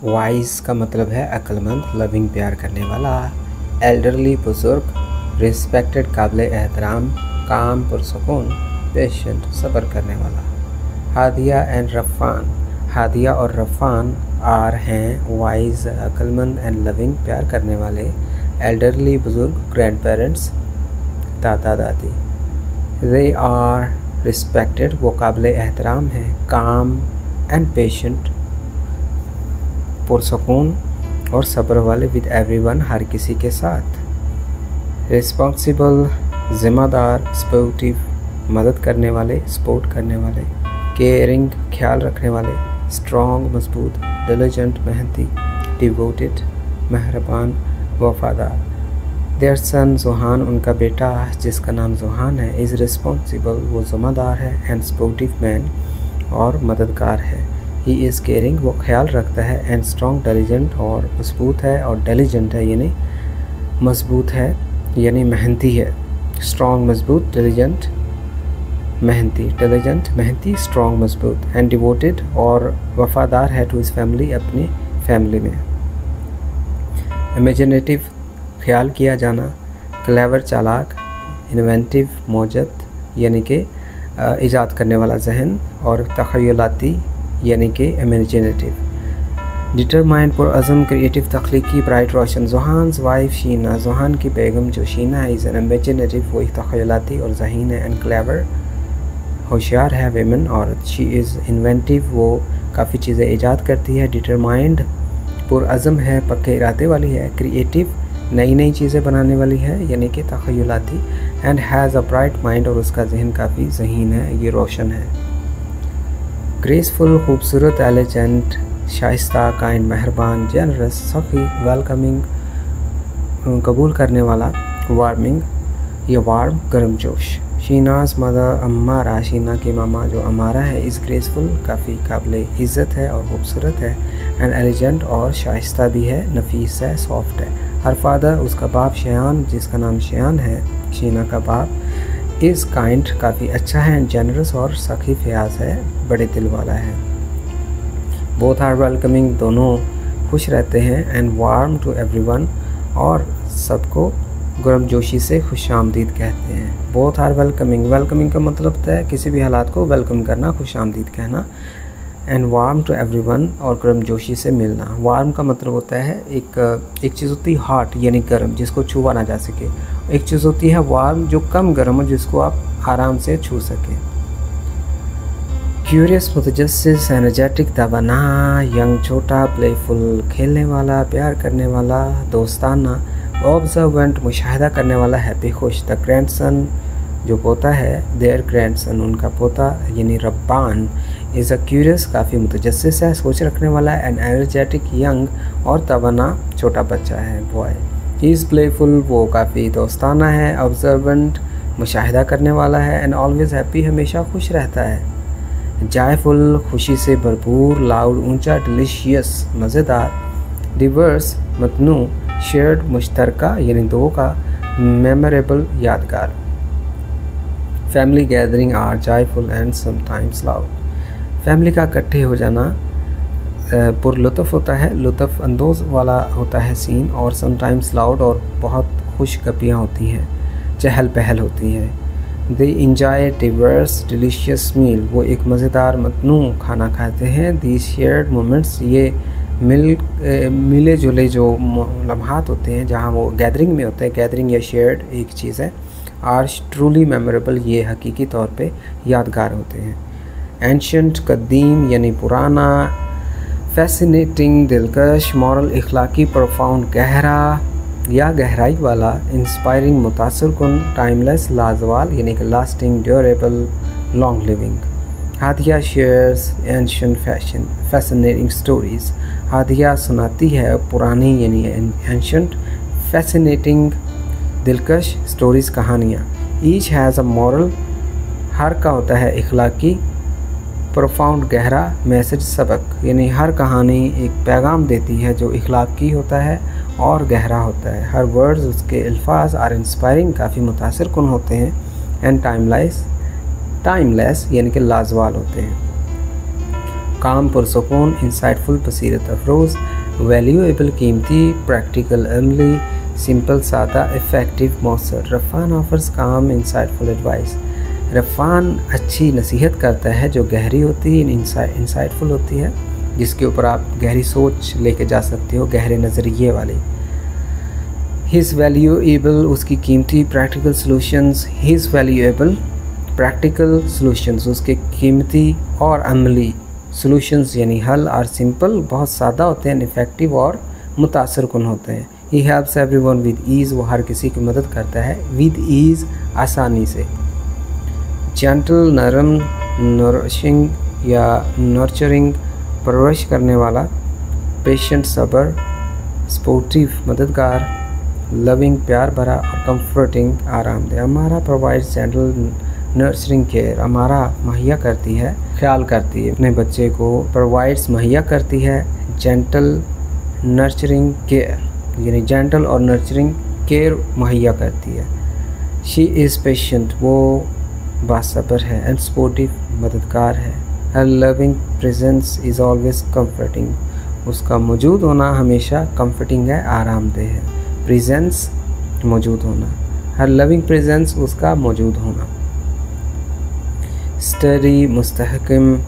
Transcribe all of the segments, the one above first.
Wise का मतलब है अक्लमंद, लविंग प्यार करने वाला। एल्डरली बुजुर्ग, रिस्पेक्टेड काबिल एहतराम, काम पुरसकून, पेशेंट सब्र करने वाला। हादिया एंड रफ़ान, हादिया और रफ़ान आर हैं वाइज, अक्लमंद एंड लविंग प्यार करने वाले। एल्डरली बुजुर्ग, ग्रैंड पेरेंट्स दादा दादी। दे आर रिस्पेक्टेड, वो काबिल एहतराम है। काम एंड पेशेंट पुरसकून और सब्र वाले, विद एवरीवन हर किसी के साथ। रिस्पॉन्सिबल ज़िम्मेदार, स्पोर्टिव मदद करने वाले, सपोर्ट करने वाले। केयरिंग ख्याल रखने वाले। स्ट्रॉन्ग मजबूत। डिलिजेंट मेहनती। डिवोटेड मेहरबान वफादार। देयर सन ज़ुहान, उनका बेटा जिसका नाम ज़ुहान है, इज़ रिस्पॉन्सिबल, वो ज़िम्मेदार है। एंड स्पोर्टिव मैन, और मददगार है। ही इज़ केयरिंग, वो ख्याल रखता है। एंड स्ट्रॉन्ग डिलिजेंट, और मजबूत है, और डिलिजेंट है यानी मजबूत है यानी मेहनती है। स्ट्रॉन्ग मजबूत, डिलिजेंट मेहनती, डिलिजेंट मेहनती, स्ट्रॉन्ग मजबूत। एंड डिवोटेड, और वफादार है टू हिज फैमिली, अपनी फैमिली में। इमेजिनेटिव ख्याल किया जाना। क्लेवर चालाक। इन्वेंटिव मौजद यानी कि ईजाद करने वाला जहन, और तख़य्युलाती यानी कि इमेजिनेटिव। डिटरमाइंड पुरअज़म, क्रिएटिव तख्लीकी, ब्राइट रोशन। ज़ुहान्स वाइफ शीना, ज़ुहान की बेगम जो शीना है, इज़ एन इमेजिनेटिव, वो एक तख़य्युलाती और ज़हीन है। एंड क्लेवर होशियार है, वेमन औरत। शी इज़ इन्वेंटिव, वो काफ़ी चीज़ें ईजाद करती है। डिटरमाइंड पुरअज़म है, पक्के इरादे वाली है। क्रिएटिव नई नई चीज़ें बनाने वाली है यानी कि तख़य्युलाती। And has a bright mind, और उसका जहन काफ़ी ज़हीन है, ये रोशन है। ग्रेसफुल खूबसूरत। एलिजेंट शाइस्ता। काइंड मेहरबान। जनरस सखी। वेलकमिंग कबूल करने वाला। वार्मिंग ये वार्म गर्मजोश। शीनाज मदर अम्मारा, शीना की मामा जो अमारा है, इज़ ग्रेसफुल, काफ़ी काबिल इज़्ज़त है और खूबसूरत है। एंड एलिजेंट, और शाइस्ता भी है, नफीस है, सॉफ्ट है। हर फादर, उसका बाप शयान जिसका नाम शयान है, शीना का बाप, इज़ काइंड, काफ़ी अच्छा है। एंड जनरस, और सखी फयाज है, बड़े दिल वाला है। बोथ आर वेलकमिंग, दोनों खुश रहते हैं। एंड वार्म टू एवरीवन, और सबको गर्मजोशी से खुश आमदीद कहते हैं। बोथ आर वेलकमिंग, वेलकमिंग का मतलब होता है किसी भी हालात को वेलकम करना, खुश आमदीद कहना। एंड वार्म टू एवरीवन, और गर्मजोशी से मिलना। वार्म का मतलब होता है एक चीज़ होती है हॉट यानी गर्म, जिसको छुआ ना जा सके। एक चीज़ होती है वार्म जो कम गर्म हो, जिसको आप आराम से छू सकें। क्यूरियस मुतजस्सिस, एनर्जेटिक तवाना। यंग छोटा, प्लेफुल खेलने वाला, प्यार करने वाला, दोस्ताना। ऑब्जर्वेंट मुशाहिदा करने वाला, हैप्पी खुश। द ग्रैंडसन जो पोता है, देयर ग्रैंडसन उनका पोता यानी रब्बान, इज़ अ क्यूरियस, काफ़ी मुतजस्सिस है, सोच रखने वाला है। एंड एनर्जेटिक यंग, और तवाना छोटा बच्चा है, बॉय। ही इज़ प्लेफुल, वो काफ़ी दोस्ताना है। ऑब्जर्वेंट मुशाहिदा करने वाला है। एंड ऑलवेज़ हैप्पी, हमेशा खुश रहता है। जायफुल, खुशी से भरपूर। लाउड ऊंचा। डिलीशियस मज़ेदार। डिवर्स मतनू। शेयर्ड मुश्तरका यानी दो का। मेमोरेबल यादगार। Family gathering are joyful and sometimes loud. Family का इकट्ठे हो जाना पुरलुत्फ़ होता है, लुत्फ़ अंदोज़ वाला होता है सीन, और समटाइम्स लाउड, और बहुत खुश गपियाँ होती हैं, चहल पहल होती है। दे इंजॉय डिवर्स डिलीशियस मील, वो एक मज़ेदार मतनू खाना खाते हैं। दी शेयर्ड मोमेंट्स, ये मिले जुले जो लम्हात होते हैं जहाँ वो गैदरिंग में होते हैं, गैदरिंग या शेयर्ड एक चीज़ है। आर ट्रूली मेमोरेबल, ये हकीकी तौर पे यादगार होते हैं। एंशंट कदीम यानी पुराना। फैसिनेटिंग दिलकश। मॉरल इखलाकी। प्रोफाउंड गहरा या गहराई वाला। इंस्पायरिंग मुतासर कुन। टाइमलेस लाजवाल यानी कि lasting, durable, long living. Hadiya shares ancient fascinating stories, Hadiya सुनाती है पुरानी यानी एंशंट, फैसिनेटिंग दिलकश स्टोरीज़ कहानियाँ। ईच हैज़ अ मॉरल, हर का होता है इखलाकी। प्रोफाउंड गहरा, मैसेज सबक, यानी हर कहानी एक पैगाम देती है जो इखलाकी होता है और गहरा होता है। हर वर्ड्स, उसके अल्फाज आर इंस्पायरिंग, काफ़ी मुतासिर कुन होते हैं। एंड टाइमलेस यानी कि लाजवाल होते हैं। काम पुरसकून, इंसाइटफुल बसीरत अफरोज़, वैल्यूएबल कीमती, प्रैक्टिकल अमली, सिंपल सादा, इफ़ेक्टिव मौसर। रफ़ान ऑफर्स काम इंसाइटफुल एडवाइस। रफ़ान अच्छी नसीहत करता है जो गहरी होती है, इंसाइटफुल होती है, जिसके ऊपर आप गहरी सोच लेके जा सकते हो, गहरे नज़रिए वाली। हिज वैल्यूएबल, उसकी कीमती, practical solutions, his valuable practical solutions, उसके कीमती और अमली सॉल्यूशंस यानी हल, और सिंपल बहुत सादा होते हैं, इफ़ेक्टिव और मुतासर कुन होते हैं। He helps everyone with ease, वो हर किसी की मदद करता है विद ईज़, आसानी से। जेंटल, नरम, नरिशिंग या नर्चरिंग, परवरिश करने वाला। पेशेंट, सब्र। स्पोर्टिव, मददगार। लविंग, प्यार भरा, और कंफर्टिंग, आरामदेह। हमारा प्रोवाइड्स जेंटल नर्चरिंग केयर, हमारा मुहैया करती है, ख्याल करती है अपने बच्चे को। प्रोवाइड्स, मुहैया करती है, जेंटल नर्चरिंग केयर यानी जेंटल और नर्चरिंग केयर मुहैया करती है। शी इज़ पेशेंट, वो बासब्र है, एंड स्पोर्टिव, मददगार है। Her loving presence is always comforting, उसका मौजूद होना हमेशा कंफर्टिंग है, आरामदेह है। प्रेजेंस, मौजूद होना। हर लविंग प्रेजेंस, उसका मौजूद होना। स्टडी, मुस्तहकम,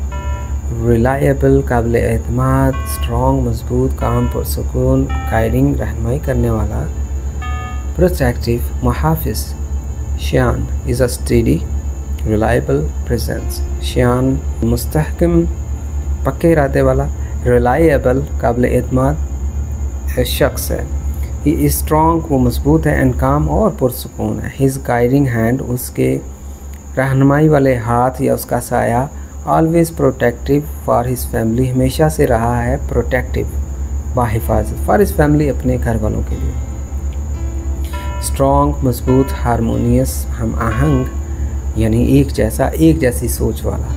रिलायबल, काबिल एतमाद, स्ट्रॉन्ग, मजबूत, काम, पुरसकून, गाइडिंग, रहनुमाई करने वाला। प्रोटेक्टिव, मुहाफिज। शान is a study reliable presence. शान मुस्तहकम, पक्के इरादे वाला। रिलायबल, काबिल एतमाद शख्स है। ही इज़ स्ट्रॉन्ग, वो मजबूत है, एंड काम और पुरसकून है। हिज गाइडिंग हैंड, उसके रहनुमाई वाले हाथ या उसका साया। Always protective for his family, हमेशा से रहा है प्रोटेक्टिव, बाहिफाजत, फॉर हिज फैमिली, अपने घर वालों के लिए। स्ट्रॉन्ग, मजबूत। हारमोनियस, हम आहंग यानी एक जैसा, एक जैसी सोच वाला।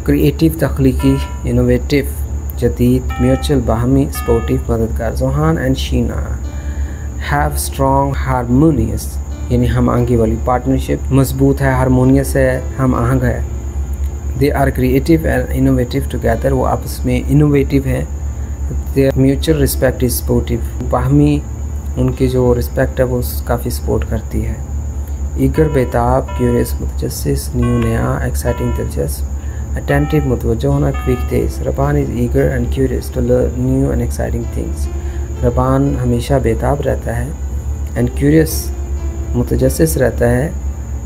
क्रिएटिव, तख्लीकी, इनोवेटिव, जदीद, म्यूचुअल, बाहमी, स्पोर्टिव, मददगार। Johan and Sheena have strong, harmonious यानी हम आहंगी वाली पार्टनरशिप, मजबूत है, हारमोनियस है, हम आहंग है। They are creative and innovative together, वो आपस में इनोवेटिव है। Their mutual respect is supportive, बाहमी उनकी जो रिस्पेक्ट है वो काफ़ी सपोर्ट करती है। ईगर, बेताब, क्यूरियस, मुतजस्सिस, न्यू, नया, एक्साइटिंग, दिलचस्प। अटेंटिव, मुतवज्जो होना, क्विक, तेज। Raban is eager and curious to learn new and exciting things, Raban हमेशा बेताब रहता है, एंड क्यूरियस, मुतजस्सिस रहता है,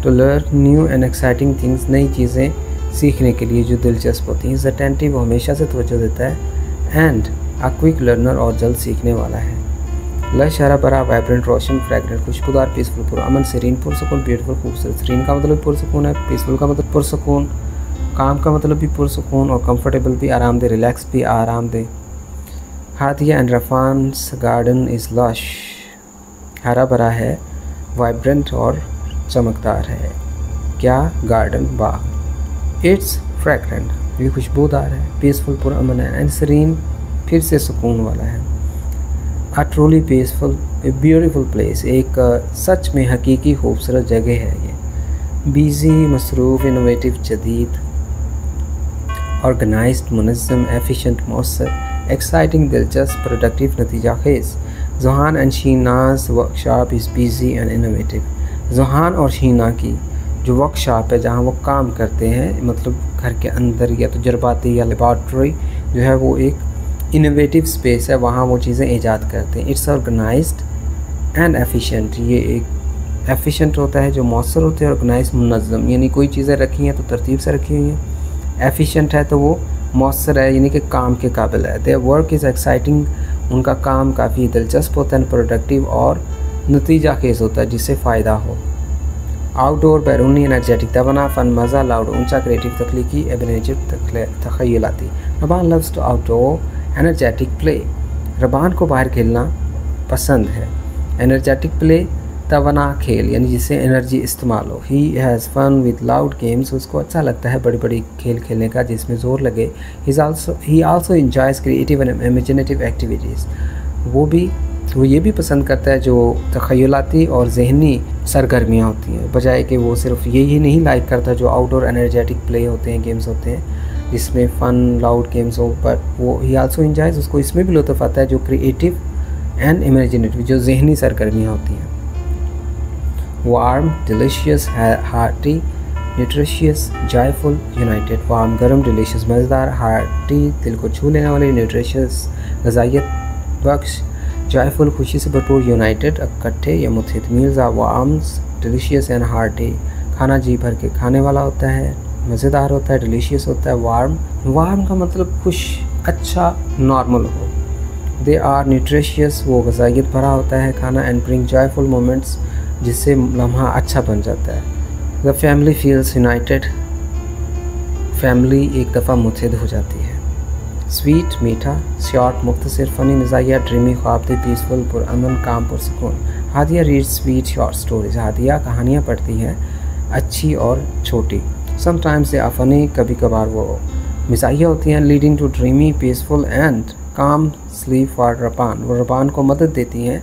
to learn new and exciting things, नई चीज़ें सीखने के लिए जो दिलचस्प होती हैं। इज़ अटेंटिव, वो हमेशा से तवज्जो देता है, एंड अ क्विक लर्नर, और जल्द सीखने वाला है। लश, हरा भरा, वाइब्रेंट, रोशन, फ्रेगरेंट, खुशबूदार, पीसफुल, पुरअमन, सीरीन, पुरसकून, ब्यूटीफुल, खूबसूरत। सीरीन का मतलब पुरसकून है, पीसफुल का मतलब पुरसकून, काम का मतलब भी पुरसकून, और कंफर्टेबल भी, आरामदेह, रिलैक्स भी, आरामदेह। Hadiya and Rafan's garden is lush, हरा भरा है, वाइब्रेंट और चमकदार है। क्या? Garden, Bagh. इट्स फ्रेगरेंट, ये खुशबूदार है, पीसफुल, पुरअमन है, एंड सीरीन फिर से सुकून वाला है। A truly peaceful, a beautiful place, एक सच में हकीकी खूबसूरत जगह है ये। बिजी, मसरूफ़, इनोवेटिव, जदीद, ऑर्गेनाइज्ड, मुनज़्ज़म, एफिशिएंट, मौसर, एक्साइटिंग, दिलचस्प, प्रोडक्टिव, नतीजा खेज़। Johan and Sheenaz workshop is busy and innovative, Johan और शीना की जो वर्कशॉप है जहाँ वो काम करते हैं, मतलब घर के अंदर या तजुर्बाती या लेबॉर्ट्री जो है वो एक इनोवेटिव स्पेस है, वहाँ वो चीज़ें ईजाद करते हैं। इट्स ऑर्गेनाइज्ड एंड एफिशिएंट, ये एक एफिशिएंट होता है जो मौसर होते हैं, ऑर्गेनाइज मुनज़्ज़म यानी कोई चीज़ें रखी हैं तो तरतीब से रखी हुई हैं। एफिशिएंट है तो वो मौसर है यानी कि काम के काबिल है। देयर वर्क इज़ एक्साइटिंग, उनका काम काफ़ी दिलचस्प होता है, प्रोडक्टिव और नतीजा खेज़ होता है जिससे फ़ायदा हो। आउटडोर, बैरूनी, एनर्जेटिक, तवाना, फन, मज़ा, लाउड, ऊंचा, क्रिएटिव, तख्लीकी, इमेजिनेटिव, तख़य्युलाती। Raban loves to outdoor energetic play, Raban को बाहर खेलना पसंद है। एनर्जेटिक प्ले, तवाना खेल यानी जिससे एनर्जी इस्तेमाल हो। He has fun with loud games, उसको अच्छा लगता है बड़ी बड़ी खेल खेलने का जिसमें ज़ोर लगे। He also enjoys creative and imaginative activities, वो ये भी पसंद करता है जो तख़य्युलाती और जहनी सरगर्मियाँ होती हैं, बजाय कि वो सिर्फ यही नहीं लाइक करता जो आउटडोर एनर्जेटिक प्ले होते हैं, गेम्स होते हैं। जिसमें फ़न लाउड गेम्स हो, बट वो ही आल्सो एंजॉयज, उसको इसमें भी लुत्फ़ आता है जो क्रिएटिव एंड इमेजिनेटिव, जो जहनी सरगर्मियाँ होती हैं। Warm, delicious, hearty, nutritious, joyful, United. Warm गर्म, डिलीशियस मज़ेदार, हार्टी दिल को छू लेने वाली, न्यूट्रिशियस ग़िज़ाइयत बख्श, जॉयफुल खुशी से भरपूर, यूनाइटेड इकट्ठे या मुत्तहिद। Meals are warms, delicious and hearty. खाना जी भर के खाने वाला होता है, मज़ेदार होता है, डिलीशियस होता है। वार्म, वार्म का मतलब खुश, अच्छा, नॉर्मल हो। दे आर न्यूट्रिशियस, वो ग़िज़ाइयत भरा होता है खाना। एंड ब्रिंग जॉयफुल मोमेंट्स, जिससे लम्हा अच्छा बन जाता है। The family feels United, family एक दफ़ा मुत्तहिद हो जाती है। स्वीट, मीठा, शॉर्ट, मुख्तसर, फ़नी, मज़ाहिया, ड्रीमी, ख्वाबदी, पीसफुल, पुरअमन, काम, पुरसकून। Hadiya read sweet short stories, Hadiya कहानियाँ पढ़ती हैं अच्छी और छोटी। समटाइम्स दे आर फ़नी, कभी कभार वो मज़ाहिया होती हैं। Leading to dreamy, peaceful and calm sleep for रबान, वो रबान को मदद देती हैं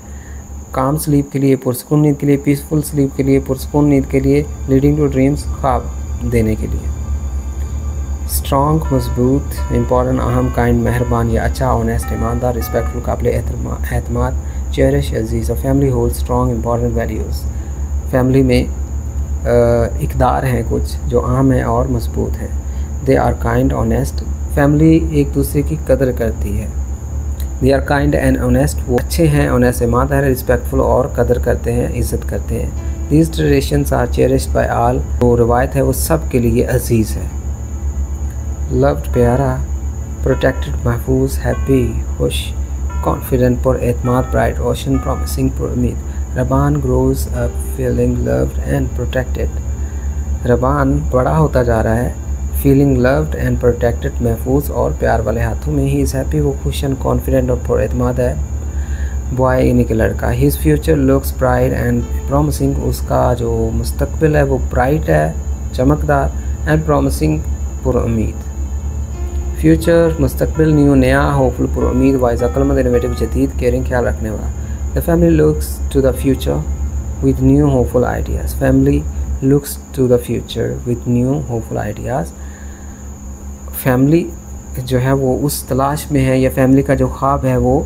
काम स्लीप के लिए, पुरसकून नींद के लिए, पीसफुल स्लीप के लिए, पुरसकून नींद के लिए, लीडिंग टू ड्रीम्स, ख्वाब देने के लिए। स्ट्रॉन्ग, मजबूत, इम्पॉर्टेंट, अहम, काइंड, मेहरबान या अच्छा, ऑनेस्ट, ईमानदार, रिस्पेक्टफुल, काबिल एतमाद, चेरिश, अजीज़। Family hold strong important values, family में इक़दार हैं कुछ जो अहम है और मजबूत है। They are kind, honest, family एक दूसरे की कदर करती है। They are kind and honest, वो अच्छे हैं, ऑनेस्ट ईमानदार है, रिस्पेक्टफुल और कदर करते हैं, इज़्ज़त करते हैं। These traditions are cherished by all, वो रवायत है वो सब के लिए अजीज़ है। लव्ड, प्यारा, प्रोटेक्टेड, महफूज, हैप्पी, खुश, कॉन्फिडेंट, पर एतमाद, ब्राइट, ओशन, प्रॉमिसिंग, पर उम्मीद। Raban grows up feeling loved and protected, Raban बड़ा होता जा रहा है, फीलिंग लव्ड एंड प्रोटेक्टेड, महफूज और प्यार वाले हाथों में। ही इज़ हैप्पी, वो खुश एंड कॉन्फिडेंट और पर एतमाद है। बॉय यानी कि लड़का। His future looks bright and promising, उसका जो मुस्तकबिल है वो ब्राइट है, चमकदार, एंड प्रॉमिसिंग, पुरुम्मीद। फ्यूचर मुस्तकबिल, न्यू, नया, होपफुल, पुरुम्मीद, वाइज, अक्लमंद, इनोवेटिव, जदीद, केयरिंग, ख्याल रखने वाला। The family looks to the future with new hopeful ideas, family looks to the future with new hopeful ideas. Family जो है वो उस तलाश में है, या फैमिली का जो ख्वाब है वो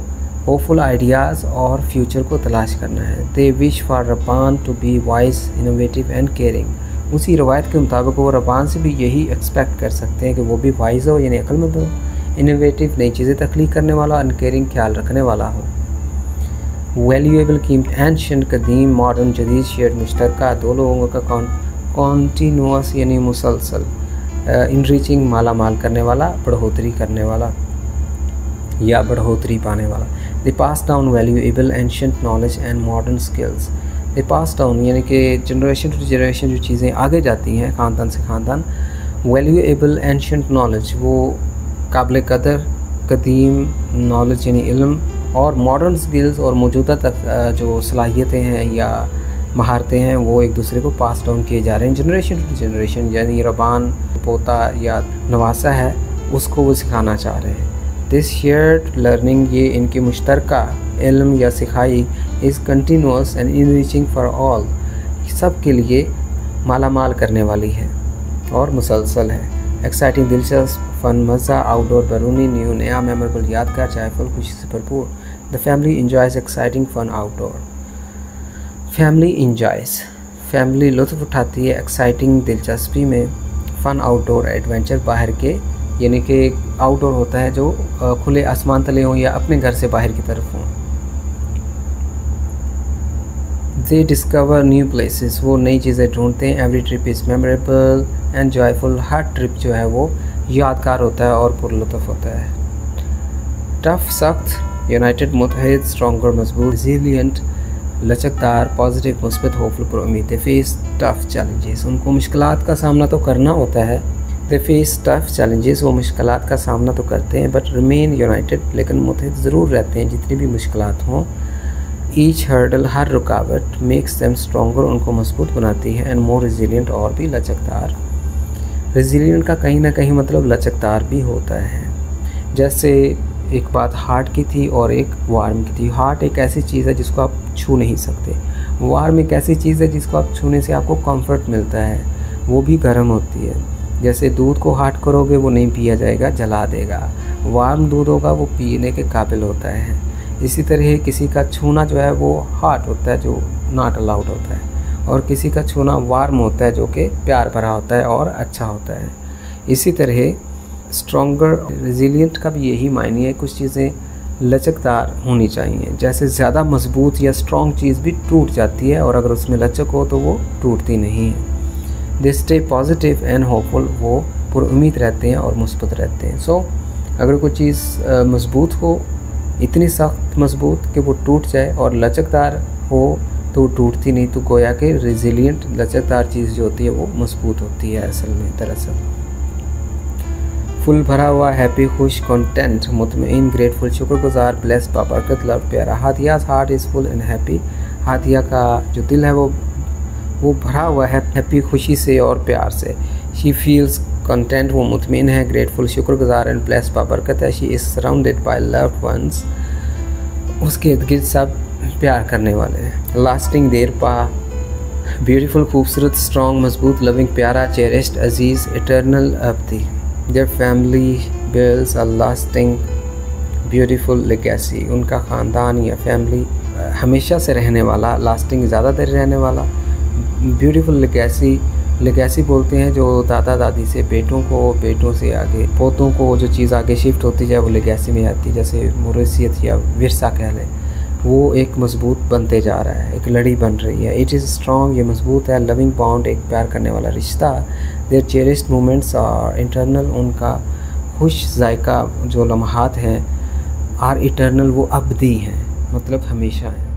होपफुल आइडियाज़ और फ्यूचर को तलाश करना है। They wish for Raban to be wise, innovative and caring, उसी रवायत के मुताबिक वो रबान से भी यही एक्सपेक्ट कर सकते हैं कि वो भी वाइज हो यानी अक्लमंद हो, इनोवेटिव नई चीज़ें तख्लीक करने वाला, और केयरिंग ख्याल रखने वाला हो। वैल्यूएबल, कीमत, एंशिएंट, कदीम, मॉडर्न, जदीद, शेयर्ड, मुश्तरका, दो लोगों का कॉन्टीन्यूअस यानी मुसलसल। इनरीचिंग, माला माल करने वाला, बढ़ोतरी करने वाला या बढ़ोतरी पाने वाला। They pass down valuable ancient knowledge and modern skills, they pass down यानी कि जनरेशन टू जनरेशन जो चीज़ें आगे जाती हैं ख़ानदान से ख़ानदान। वैल्यूएबल एंशिएंट नॉलेज, वो काबिल कदर कदीम नॉलेज यानी इल्म, और मॉडर्न स्किल्स और मौजूदा तक जो सलाहियतें हैं या महारतें हैं वो एक दूसरे को पास डाउन किए जा रहे हैं जनरेशन टू जनरेशन, यानी रबान पोता या नवासा है उसको वो सिखाना चाह रहे हैं। दिस शेयर्ड लर्निंग, ये इनकी मुश्तरका इल्म या सिखाई, is continuous and enriching for all, सब के लिए माला माल करने वाली है और मुसलसल है। एक्साइटिंग, दिलचस्प, फन, मज़ा, आउटडोर, बैरूनी, न्यू, नया, मेमोरेबल, यादगार, जायफुल, खुशी से भरपूर। The family enjoys exciting fun outdoor, family enjoys, family लुत्फ़ उठाती है एक्साइटिंग दिलचस्पी में, फ़न आउटडोर एडवेंचर बाहर के, यानी कि आउटडोर होता है जो खुले आसमान तले हों या अपने घर से बाहर की तरफ हों। दे डिस्कवर न्यू प्लेसेस, वो नई चीज़ें ढूंढते हैं। Every trip is memorable and joyful, her trip जो है वो यादगार होता है और पुरलुत्फ़ होता है। टफ, सख्त, यूनाइटेड, मुत्तहिद, स्ट्रॉन्गर, मजबूत, रेजिलिएंट, लचकदार, पॉजिटिव, मुस्बत, होपफुल, पुरुम्मीद। दे फेस टफ चैलेंजेस, उनको मुश्किलात का सामना तो करना होता है। दे फेस टफ चैलेंजेस, वो मुश्किलात का सामना तो करते हैं, बट रिमेन यूनाइटेड, लेकिन मुत्तहिद ज़रूर रहते हैं जितनी भी मुश्किलात हों। ईच हर्डल, हर रुकावट, मेक्स देम स्ट्रॉन्गर, उनको मजबूत बनाती है, एंड मोर रेजिलिएंट, और भी लचकदार। रेजिलिएंट का कहीं ना कहीं मतलब लचकदार भी होता है। जैसे एक बात हार्ट की थी और एक वार्म की थी। हार्ट एक ऐसी चीज़ है जिसको आप छू नहीं सकते, वार्म एक ऐसी चीज़ है जिसको आप छूने से आपको कंफर्ट मिलता है, वो भी गर्म होती है। जैसे दूध को हॉट करोगे वो नहीं पिया जाएगा, जला देगा। वार्म दूध होगा वो पीने के काबिल होता है। इसी तरह किसी का छूना जो है वो हॉट होता है, जो नॉट अलाउड होता है, और किसी का छूना वार्म होता है, जो कि प्यार भरा होता है और अच्छा होता है। इसी तरह स्ट्रॉन्गर रेजिलिएंट का भी यही मायने है, कुछ चीज़ें लचकदार होनी चाहिए। जैसे ज़्यादा मजबूत या स्ट्रॉन्ग चीज़ भी टूट जाती है, और अगर उसमें लचक हो तो वो टूटती नहीं है। They stay positive and hopeful, वो पुरुम्मीद रहते हैं और मुस्बत रहते हैं। सो अगर कोई चीज़ मजबूत हो, इतनी सख्त मजबूत कि वो टूट जाए, और लचकदार हो तो वो टूटती नहीं, तो गोया कि रेजिलिएंट लचकदार चीज़ जो होती है वो मजबूत होती है असल में। दरअसल फुल भरा हुआ, हैप्पी, खुश, कंटेंट, मुतमईन, ग्रेटफुल, शुक्रगुजार, ब्लेस्ड, बाबरकत, लव, प्यारा। Hadiya's heart is full and happy, Hadiya का जो दिल है वो भरा हुआ है हैप्पी, खुशी से और प्यार से। शी फील्स कंटेंट, वो मुतमईन है, ग्रेटफुल, शुक्रगुजार एंड ब्लेस्ड, बाबरकत है। She is surrounded by loved ones, उसके इर्द गिर्द सब प्यार करने वाले हैं। लास्टिंग, देर पा, ब्यूटीफुल, खूबसूरत, स्ट्रॉन्ग, मजबूत, लविंग, प्यारा, चेरिश्ड, अजीज़, इटर्नल, अब्दी। Their family builds a lasting beautiful legacy, उनका ख़ानदान या फैमिली हमेशा से रहने वाला, लास्टिंग ज़्यादा देर रहने वाला, ब्यूटीफुल लेगेसी। लेगेसी बोलते हैं जो दादा दादी से बेटों को, बेटों से आगे पोतों को जो चीज़ आगे शिफ्ट होती जाए वो लेगेसी में आती है। जैसे मोरेसियत या विरसा कह लें, वो एक मजबूत बनते जा रहा है, एक लड़ी बन रही है। इट इज़ स्ट्रॉन्ग, ये मजबूत है। लविंग बॉन्ड, एक प्यार करने वाला रिश्ता। Their cherished moments are internal, उनका खुश जायका जो लम्हात हैं आर इटर्नल, वो अबदी हैं, मतलब हमेशा हैं।